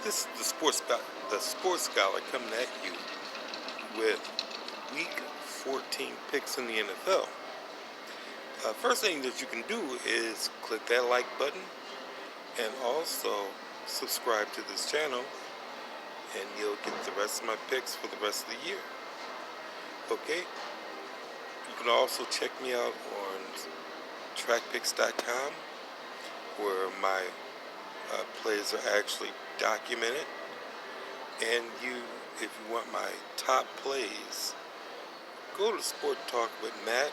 This is the Sports Scholar coming at you with Week 14 picks in the NFL. First thing that you can do is click that like button and also subscribe to this channel, and you'll get the rest of my picks for the rest of the year. Okay? You can also check me out on trackpicks.com, where my plays are actually documented. And if you want my top plays, go to Sport Talk with Matt.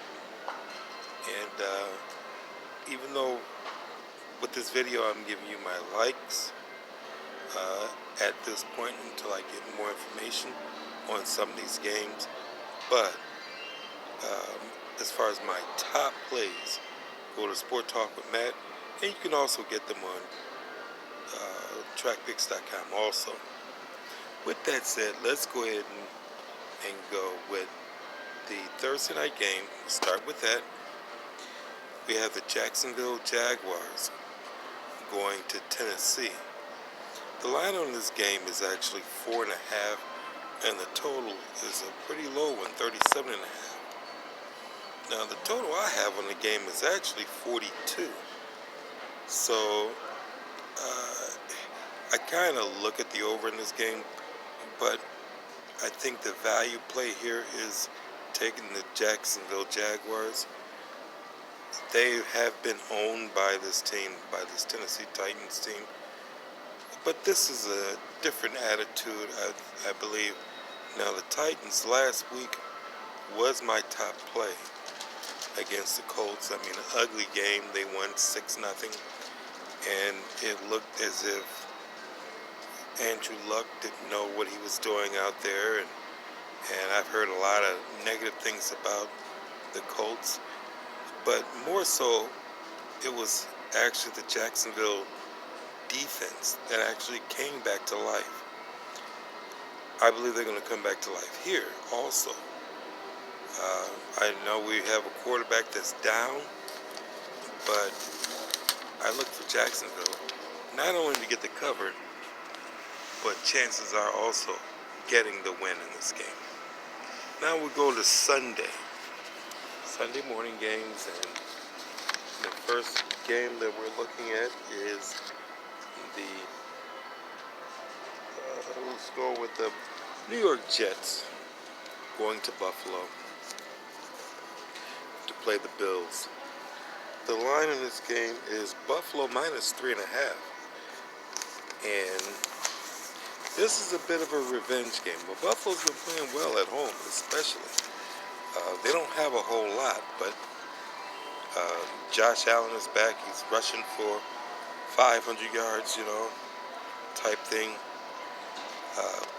And even though with this video I'm giving you my likes at this point until I get more information on some of these games, but as far as my top plays, go to Sport Talk with Matt, and you can also get them on trackpicks.com also. With that said, let's go ahead and go with the Thursday night game. Start with that. We have the Jacksonville Jaguars going to Tennessee. The line on this game is actually 4.5, and the total is a pretty low one, 37.5. Now the total I have on the game is actually 42. So I kind of look at the over in this game, but I think the value play here is taking the Jacksonville Jaguars. They have been owned by this team, by this Tennessee Titans team. But this is a different attitude, I believe. Now, the Titans last week was my top play against the Colts. I mean, an ugly game. They won 6-0. And it looked as if Andrew Luck didn't know what he was doing out there. And I've heard a lot of negative things about the Colts. But more so, it was actually the Jacksonville defense that actually came back to life. I believe they're going to come back to life here also. I know we have a quarterback that's down, but I look for Jacksonville not only to get the cover, but chances are also getting the win in this game. Now we go to Sunday morning games, and the first game that we're looking at is let's go with the New York Jets going to Buffalo to play the Bills. The line in this game is Buffalo minus 3.5, and this is a bit of a revenge game. But Buffalo's been playing well at home, especially. They don't have a whole lot, but Josh Allen is back. He's rushing for 500 yards, type thing.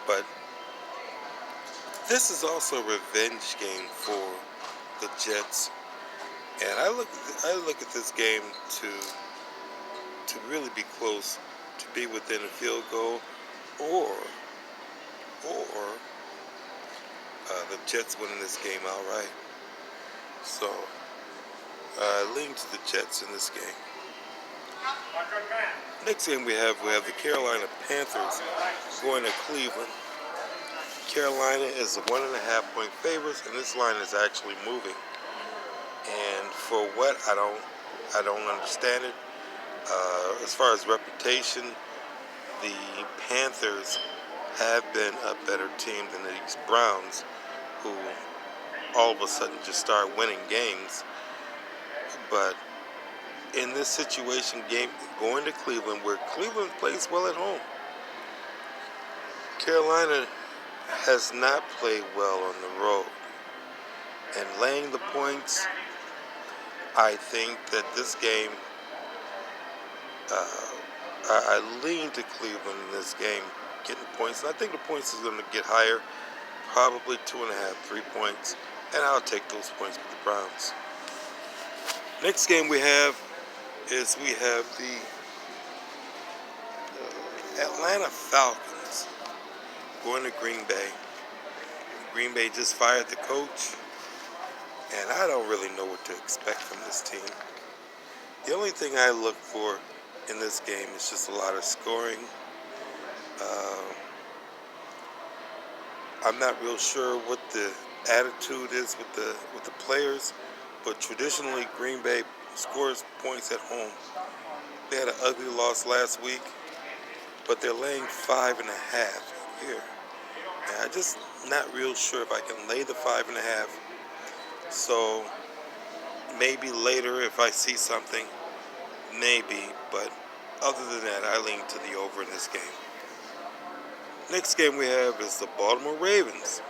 But this is also a revenge game for the Jets, and I look at this game to really be close, to be within a field goal, or the Jets winning this game outright. So I lean to the Jets in this game. Next game we have the Carolina Panthers going to Cleveland. Carolina is a 1.5 point favorites, and this line is actually moving. And for what, I don't understand it. As far as reputation, the Panthers have been a better team than these Browns, who all of a sudden just start winning games. But in this situation, game going to Cleveland, where Cleveland plays well at home, Carolina has not played well on the road. And laying the points, I think that this game, I lean to Cleveland in this game, getting points. And I think the points is going to get higher, probably 2.5, 3 points. And I'll take those points with the Browns. Next game we have the Atlanta Falcons going to Green Bay. Green Bay just fired the coach, and I don't really know what to expect from this team. The only thing I look for in this game is just a lot of scoring. Uh, I'm not real sure what the attitude is with the players, but traditionally Green Bay scores points at home. They had an ugly loss last week, but they're laying 5.5 here. And I'm just not real sure if I can lay the 5.5. So maybe later if I see something, maybe. But other than that, I lean to the over in this game. Next game we have is the Baltimore Ravens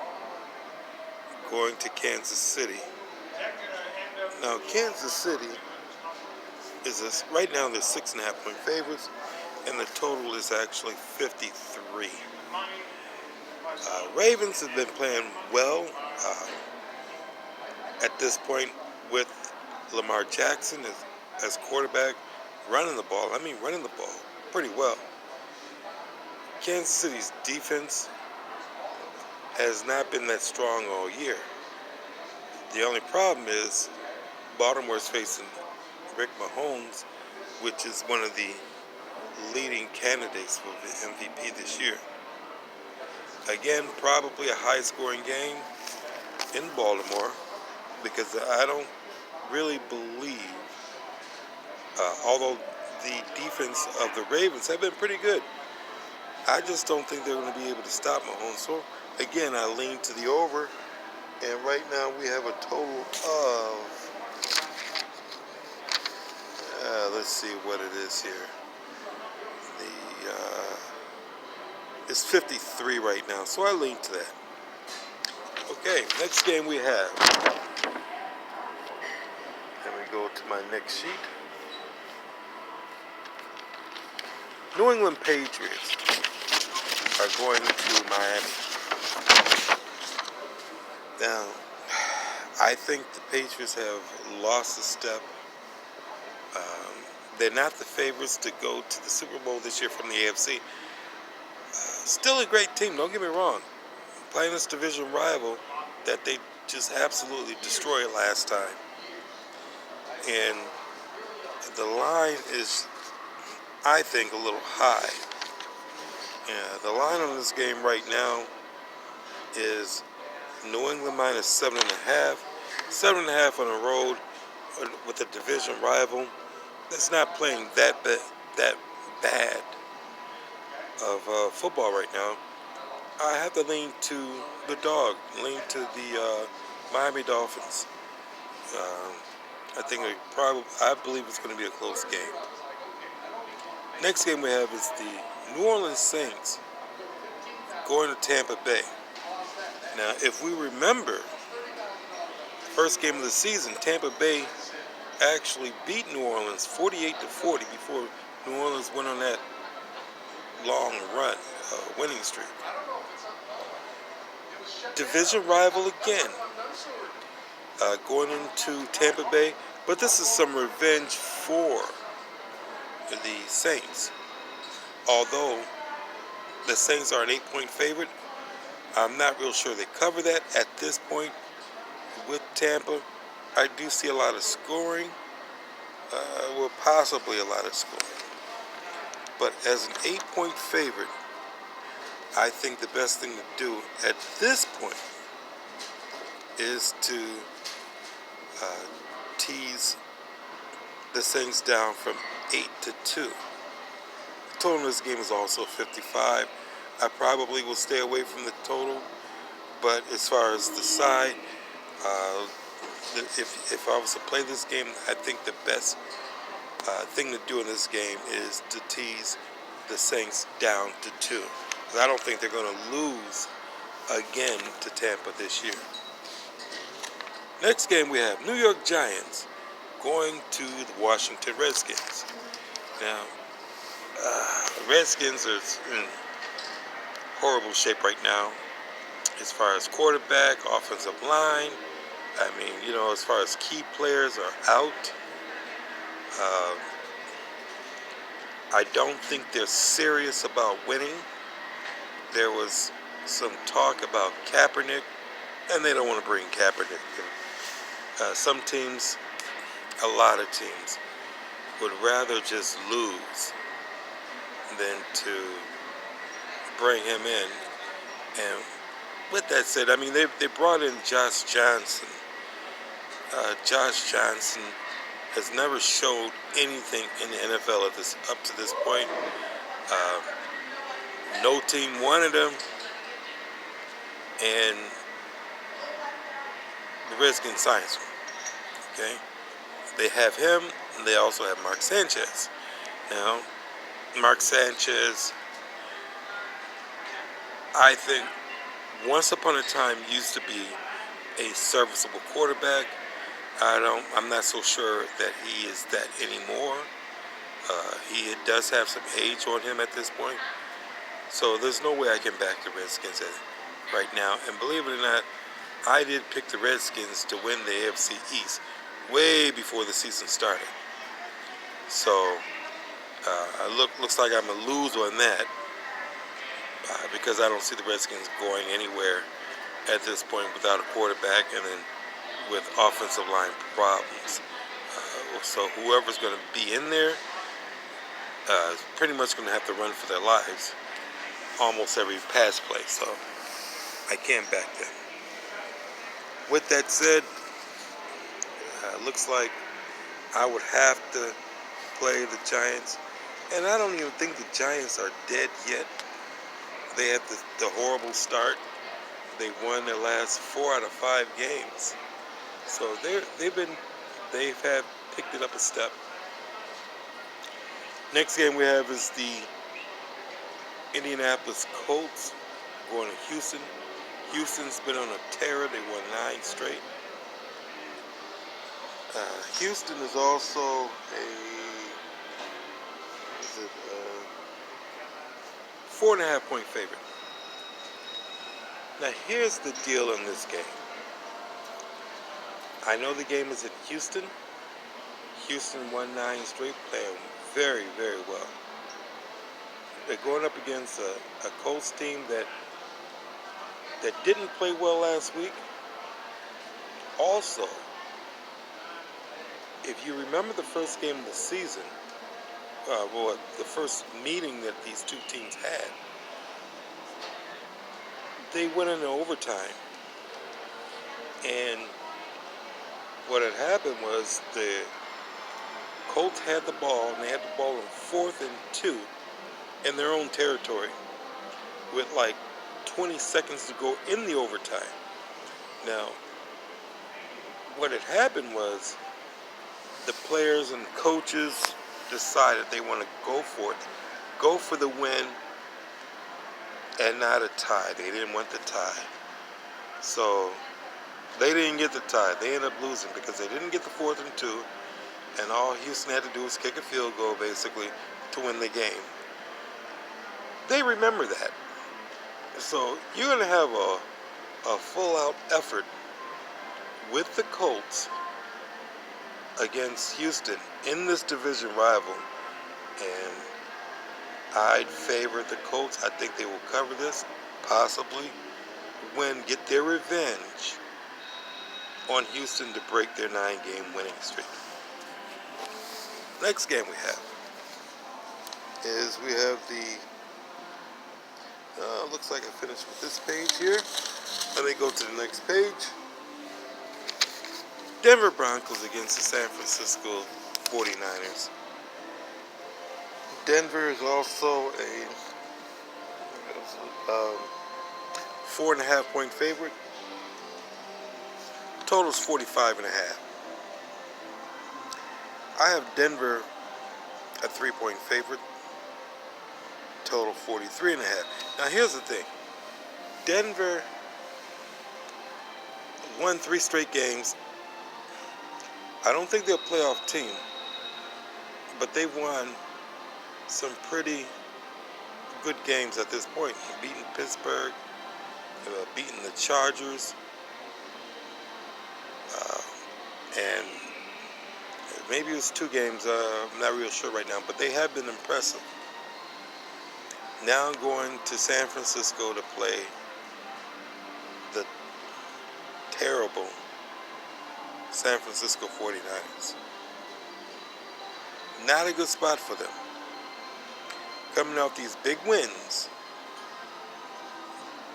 going to Kansas City. Now, Kansas City right now they're 6.5 point favorites, and the total is actually 53. Ravens have been playing well at this point with Lamar Jackson as quarterback, running the ball. Running the ball pretty well. Kansas City's defense has not been that strong all year. The only problem is Baltimore's facing Rick Mahomes, which is one of the leading candidates for the MVP this year. Again, probably a high-scoring game in Baltimore because I don't really believe, although the defense of the Ravens have been pretty good, I just don't think they're going to be able to stop Mahomes. So, again, I lean to the over, and right now we have a total of, let's see what it is here. It's 53 right now, so I lean to that. Okay, next game we have. Let me go to my next sheet. New England Patriots are going to Miami. Now, I think the Patriots have lost a step. They're not the favorites to go to the Super Bowl this year from the AFC. Still a great team, don't get me wrong. Playing this division rival that they just absolutely destroyed last time. And the line is, I think, a little high. The line on this game right now is New England minus 7.5. 7.5 on the road with a division rival that's not playing that bad of football right now. I have to lean to the dog, lean to the Miami Dolphins. I believe it's going to be a close game. Next game we have is the New Orleans Saints going to Tampa Bay. Now, if we remember, first game of the season, Tampa Bay actually beat New Orleans 48-40 before New Orleans went on that long run, winning streak. Division rival again, going into Tampa Bay, but this is some revenge for the Saints. Although the Saints are an 8-point favorite, I'm not real sure they cover that at this point with Tampa. I do see a lot of scoring, possibly a lot of scoring. But as an 8-point favorite, I think the best thing to do at this point is to tease the Saints down from 8-2. The total in this game is also 55. I probably will stay away from the total, but as far as the side, if I was to play this game, I think the best thing to do in this game is to tease the Saints down to 2. Because I don't think they're going to lose again to Tampa this year. Next game we have New York Giants going to the Washington Redskins. Now, Redskins are in horrible shape right now as far as quarterback, offensive line. As far as key players are out. I don't think they're serious about winning. There was some talk about Kaepernick, and they don't want to bring Kaepernick. Some teams, a lot of teams, would rather just lose than to bring him in. And with that said, I mean, they brought in Josh Johnson. Josh Johnson has never showed anything in the NFL up to this point. Uh, no team wanted him, and the Redskins signed him. Okay, they have him, and they also have Mark Sanchez. Now, Mark Sanchez, I think, once upon a time used to be a serviceable quarterback. I'm not so sure that he is that anymore. He does have some age on him at this point. So there's no way I can back the Redskins right now. And believe it or not, I did pick the Redskins to win the AFC East way before the season started. So looks like I'm a lose on that because I don't see the Redskins going anywhere at this point without a quarterback and then with offensive line problems. So whoever's going to be in there is pretty much going to have to run for their lives almost every pass play. So I can't back them. With that said, looks like I would have to play the Giants. And I don't even think the Giants are dead yet. They had the horrible start. They won their last 4 out of 5 games. So they've picked it up a step. Next game we have is the Indianapolis Colts going to Houston. Houston's been on a tear. They won 9 straight. Houston is also a 4.5 point favorite. Now here's the deal in this game. I know the game is in Houston. Houston won 9 straight, playing very, very well. They're going up against a Colts team that didn't play well last week. Also, if you remember the first game of the season, the first meeting that these two teams had, they went into overtime. And what had happened was the Colts had the ball, and they had the ball in 4th and 2 in their own territory with like 20 seconds to go in the overtime. Now, what had happened was the players and coaches decided they want to go for the win and not a tie. They didn't want the tie. So they didn't get the tie. They ended up losing because they didn't get the 4th and 2, and all Houston had to do was kick a field goal basically to win the game. They remember that. So you're going to have a full-out effort with the Colts against Houston in this division rival, and I'd favor the Colts. I think they will cover this, possibly get their revenge on Houston to break their 9-game winning streak. Next game we have the looks like I finished with this page here. Let me go to the next page. Denver Broncos against the San Francisco 49ers. Denver is also a 4.5 point favorite. Total is 45.5. I have Denver a 3-point favorite. Total 43.5. Now here's the thing. Denver won 3 straight games. I don't think they're a playoff team, but they've won some pretty good games at this point. Beating Pittsburgh, beating the Chargers, and maybe it was 2 games. I'm not real sure right now, but they have been impressive. Now I'm going to San Francisco to play the terrible San Francisco 49ers. Not a good spot for them. Coming off these big wins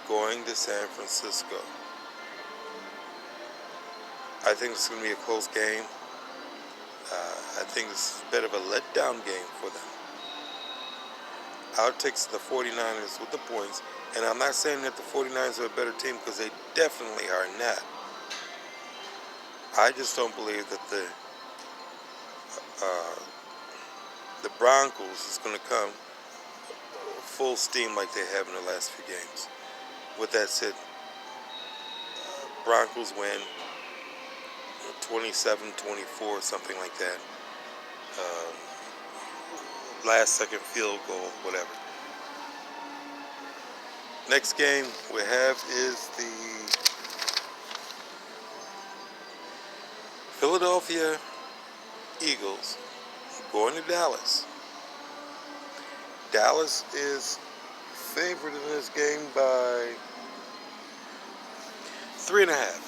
going to San Francisco. I think it's going to be a close game. I think this is a bit of a letdown game for them. I'll take the 49ers with the points. And I'm not saying that the 49ers are a better team, because they definitely are not. I just don't believe that the Broncos is going to come full steam like they have in the last few games. With that said, Broncos win 27-24, something like that. Last second field goal, whatever. Next game we have is the Philadelphia Eagles going to Dallas. Dallas is favored in this game by 3.5.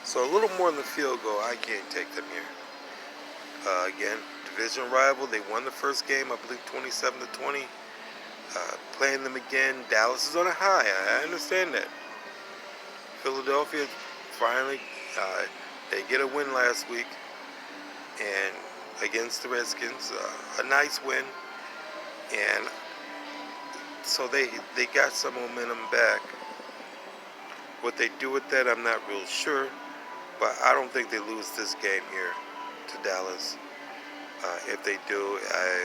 So a little more than the field goal. I can't take them here. Again, division rival. They won the first game, I believe, 27-20. Playing them again. Dallas is on a high. I understand that. Philadelphia finally, they get a win last week, and against the Redskins, a nice win, and so they got some momentum back. What they do with that, I'm not real sure, but I don't think they lose this game here to Dallas. If they do,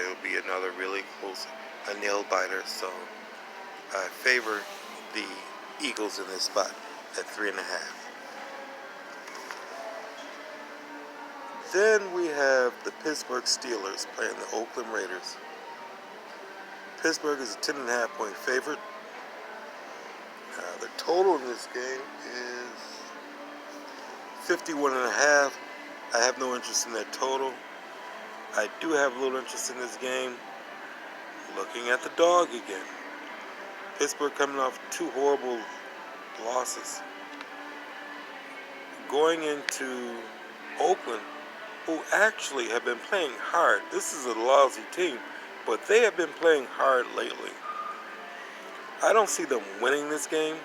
it'll be another really close, a nail biter. So I favor the Eagles in this spot at 3.5. Then we have the Pittsburgh Steelers playing the Oakland Raiders. Pittsburgh is a 10.5 point favorite. The total in this game is 51.5. I have no interest in that total. I do have a little interest in this game. Looking at the dog again. Pittsburgh coming off 2 horrible losses. Going into Oakland, who actually have been playing hard. This is a lousy team, but they have been playing hard lately. I don't see them winning this game,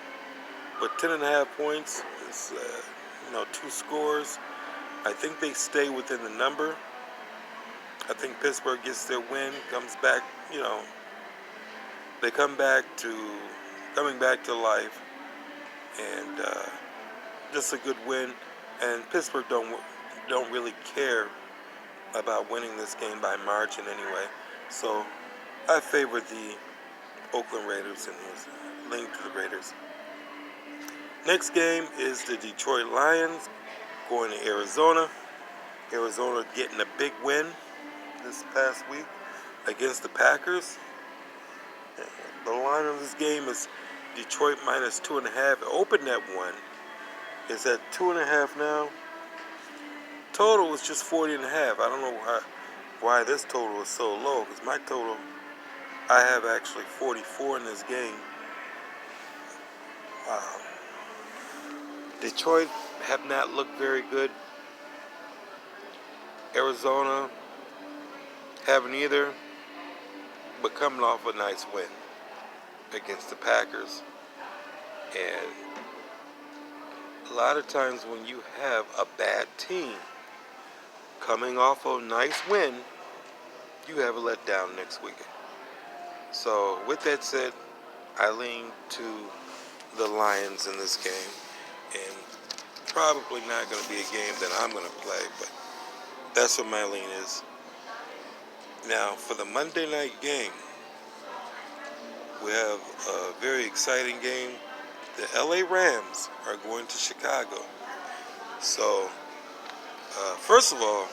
but 10.5 points is, 2 scores. I think they stay within the number. I think Pittsburgh gets their win, comes back, they coming back to life, and just a good win. And Pittsburgh don't really care about winning this game by margin anyway. So I favor the Oakland Raiders in his link to the Raiders. Next game is the Detroit Lions going to Arizona. Arizona getting a big win this past week against the Packers. The line of this game is Detroit minus 2.5. It opened at 1. It's at 2.5 now. Total was just 40.5. I don't know why this total is so low, because my total, I have actually 44 in this game. Detroit have not looked very good. Arizona haven't either, but coming off a nice win against the Packers. And a lot of times when you have a bad team coming off a nice win, you have a letdown next weekend. So with that said, I lean to the Lions in this game, and probably not going to be a game that I'm going to play, but that's what my lean is. Now, for the Monday night game, we have a very exciting game. The LA Rams are going to Chicago. So, first of all,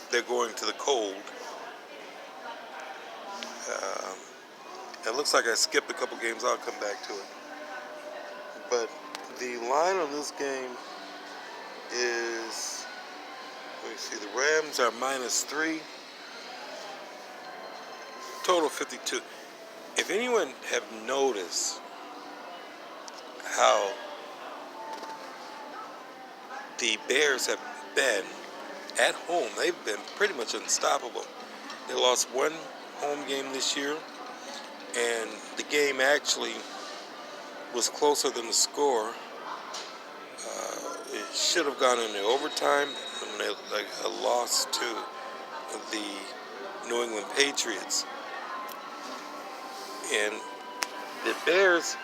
they're going to the cold. It looks like I skipped a couple games. I'll come back to it. But the line on this game is, let me see, the Rams are minus 3. Total 52. If anyone have noticed how the Bears have been at home, they've been pretty much unstoppable. They lost one home game this year, and the game actually was closer than the score. It should have gone into overtime, and like a loss to the New England Patriots. And the Bears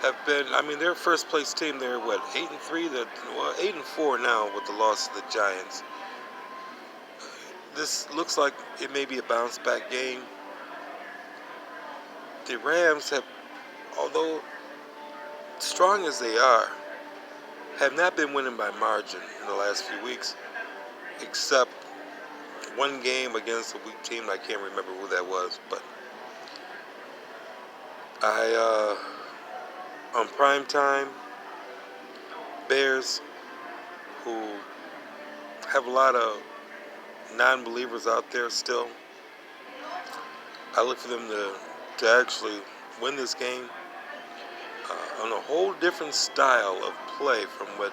have been, I mean, they're first place team. They're what, 8-3? Well, 8-4 now with the loss of the Giants. This looks like it may be a bounce back game. The Rams have, although strong as they are, have not been winning by margin in the last few weeks, except one game against a weak team. I can't remember who that was, but on prime time, Bears, who have a lot of non-believers out there still, I look for them to actually win this game on a whole different style of play from what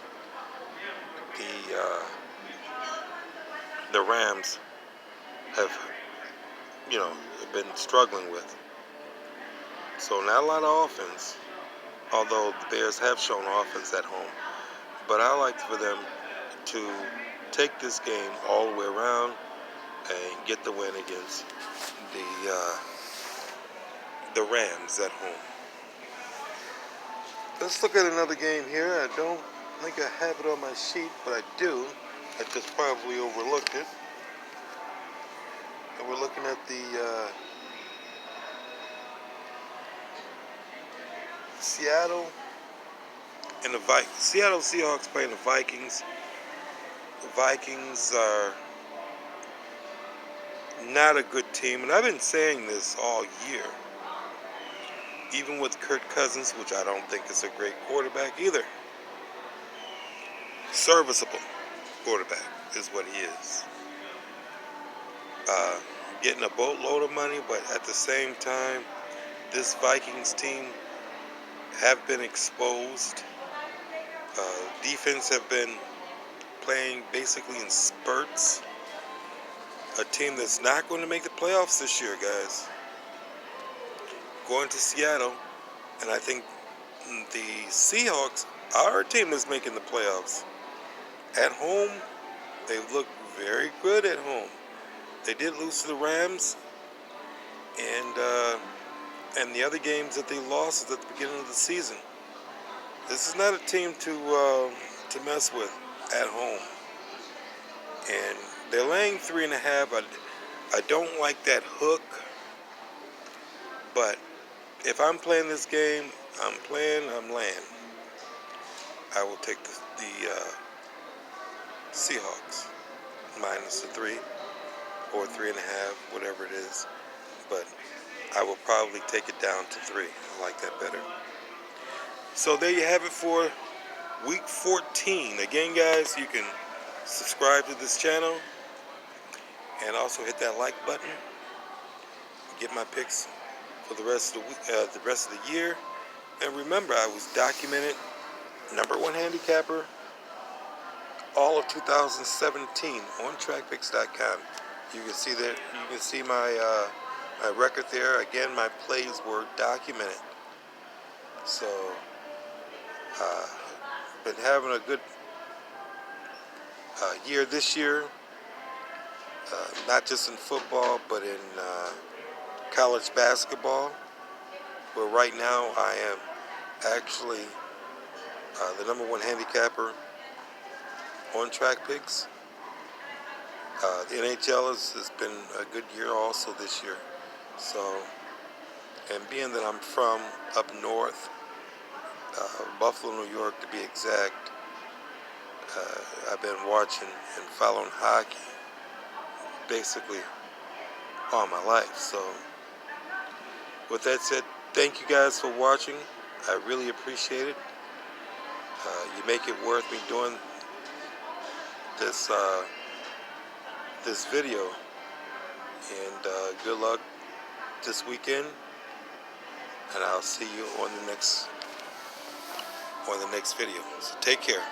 the Rams have, been struggling with. So not a lot of offense, although the Bears have shown offense at home. But I like for them to take this game all the way around and get the win against the Rams at home. Let's look at another game here. I don't think I have it on my sheet, but I do. I just probably overlooked it. And we're looking at the Seattle and the Vikings. Seattle Seahawks playing the Vikings. The Vikings are not a good team, and I've been saying this all year. Even with Kirk Cousins, which I don't think is a great quarterback either. Serviceable quarterback is what he is. Getting a boatload of money, but at the same time, this Vikings team have been exposed. Defense have been playing basically in spurts. A team that's not going to make the playoffs this year, guys. Going to Seattle, and I think the Seahawks are a team that's making the playoffs. At home, they've looked very good at home. They did lose to the Rams, and the other games that they lost at the beginning of the season. This is not a team to mess with at home. And they're laying 3.5. I don't like that hook, but if I'm playing this game, I'm laying. I will take the Seahawks minus the 3 or 3.5, whatever it is. But I will probably take it down to 3. I like that better. So there you have it for week 14. Again, guys, you can subscribe to this channel and also hit that like button. Get my picks for the rest of the year. And remember, I was documented #1 handicapper all of 2017 on TrackPicks.com. You can see that. You can see my my record there. Again, my plays were documented. So, been having a good year this year. Not just in football, but in college basketball, where right now I am actually the #1 handicapper on TrackPicks. The NHL has been a good year also this year. So, and being that I'm from up north, Buffalo, New York to be exact, I've been watching and following hockey basically all my life. So, with that said, thank you guys for watching. I really appreciate it. You make it worth me doing this this video. And good luck this weekend. And I'll see you on the next video. So take care.